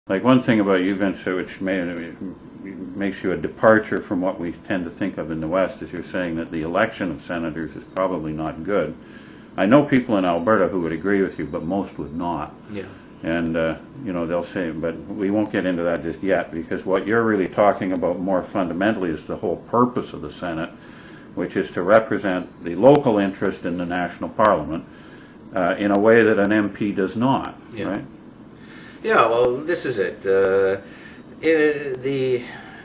Like one thing about you, Vince, which makes you a departure from what we tend to think of in the West, is you're saying that the election of senators is probably not good. I know people in Alberta who would agree with you, but most would not. Yeah. And, they'll say, but we won't get into that just yet, because what you're really talking about more fundamentally is the whole purpose of the Senate, which is to represent the local interest in the national parliament in a way that an MP does not, Yeah. right? Yeah, well, this is it. The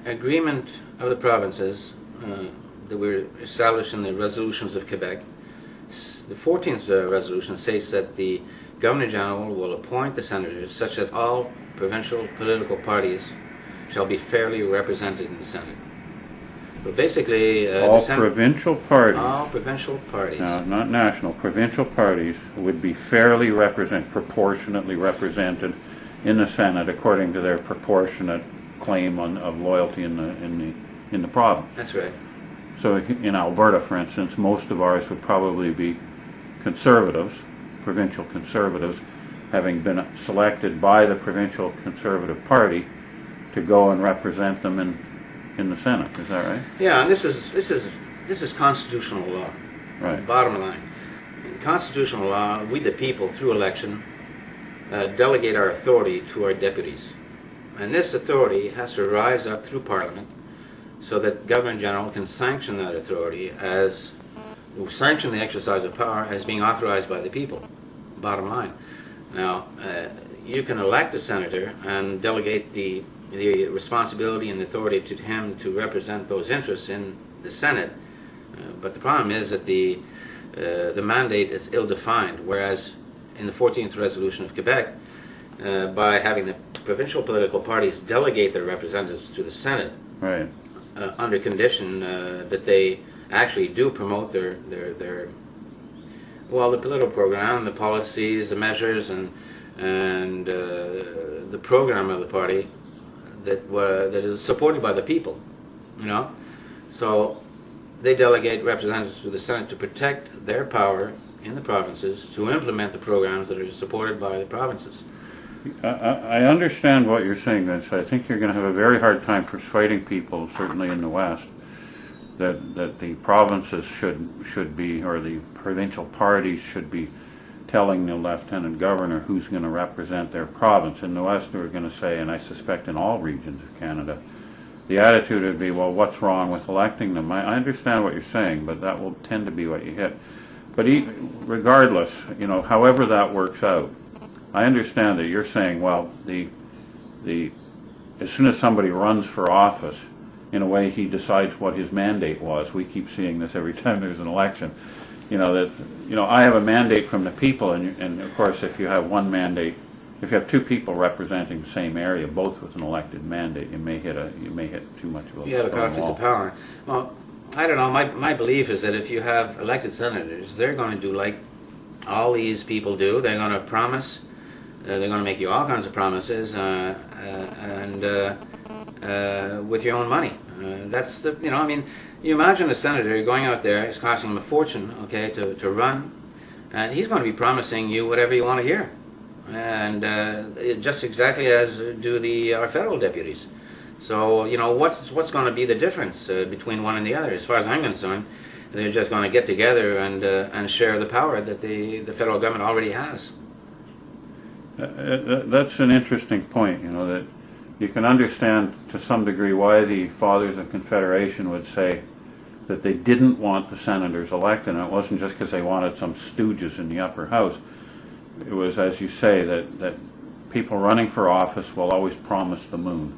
agreement of the provinces that were established in the resolutions of Quebec, the 14th resolution states that the Governor General will appoint the senators such that all provincial political parties shall be fairly represented in the Senate. But basically, all provincial parties. All provincial parties. No, not national. Provincial parties would be fairly proportionately represented in the Senate according to their proportionate claim of loyalty in the province. That's right. So in Alberta, for instance, most of ours would probably be conservatives, provincial conservatives, having been selected by the provincial Conservative Party to go and represent them in the Senate. Is that right? Yeah, and this is constitutional law. Right. Bottom line, in constitutional law, we the people, through election, delegate our authority to our deputies, and this authority has to rise up through Parliament, so that the Governor General can sanction that authority sanction the exercise of power as being authorized by the people. Bottom line. Now, you can elect a senator and delegate the responsibility and authority to him to represent those interests in the Senate, but the problem is that the mandate is ill-defined, whereas in the 14th resolution of Quebec, by having the provincial political parties delegate their representatives to the Senate, right, under condition that they actually do promote their the political program, the policies, the measures, and the program of the party that is supported by the people, So they delegate representatives to the Senate to protect their power in the provinces to implement the programs that are supported by the provinces. I understand what you're saying, Vince. I think you're going to have a very hard time persuading people, certainly in the West, that the provinces should be, or the provincial parties should be telling the lieutenant governor who's going to represent their province. In the West, we're going to say, and I suspect in all regions of Canada, the attitude would be, well, what's wrong with electing them? I understand what you're saying, but that will tend to be what you hit. But regardless, however that works out, I understand that you're saying, well, as soon as somebody runs for office, in a way he decides what his mandate was. We keep seeing this every time there's an election. I have a mandate from the people, and of course, if you have one mandate, if you have two people representing the same area, both with an elected mandate, you may hit too much of a You have a conflict of power. Well, I don't know. My belief is that if you have elected senators, they're going to do like all these people do. They're going to promise. They're going to make you all kinds of promises, and with your own money. That's the, you imagine a senator going out there, it's costing him a fortune, okay, to run, and he's going to be promising you whatever you want to hear, and just exactly as do our federal deputies. So, what's going to be the difference between one and the other? As far as I'm concerned, they're just going to get together and share the power that the federal government already has. That's an interesting point, that you can understand to some degree why the Fathers of Confederation would say that they didn't want the senators elected, and it wasn't just because they wanted some stooges in the upper house. It was, as you say, that people running for office will always promise the moon.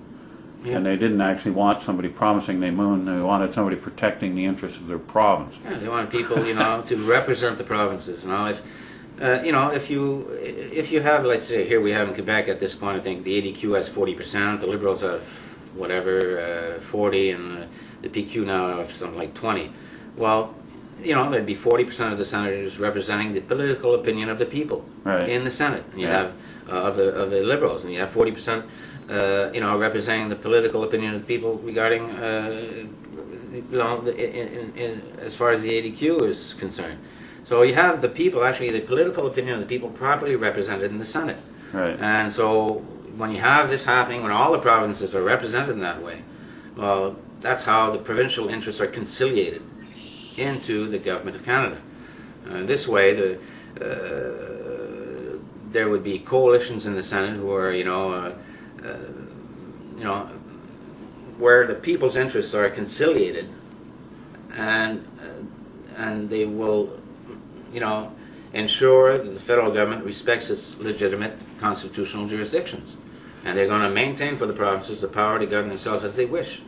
Yeah. And they didn't actually want somebody promising the moon, they wanted somebody protecting the interests of their province. Yeah, they wanted people, to represent the provinces. If you have, let's say, here we have in Quebec at this point, I think the ADQ has 40%, the Liberals have whatever, 40, and the PQ now have something like 20. Well, there'd be 40% of the senators representing the political opinion of the people in the Senate. And you have of the Liberals, and you have 40%, representing the political opinion of the people regarding, as far as the ADQ is concerned. So you have the people, actually the political opinion of the people properly represented in the Senate. Right. And so, when you have this happening, when all the provinces are represented in that way, well, that's how the provincial interests are conciliated into the Government of Canada. This way, there would be coalitions in the Senate where, where the people's interests are conciliated, and they will, ensure that the federal government respects its legitimate constitutional jurisdictions, and they're going to maintain for the provinces the power to govern themselves as they wish.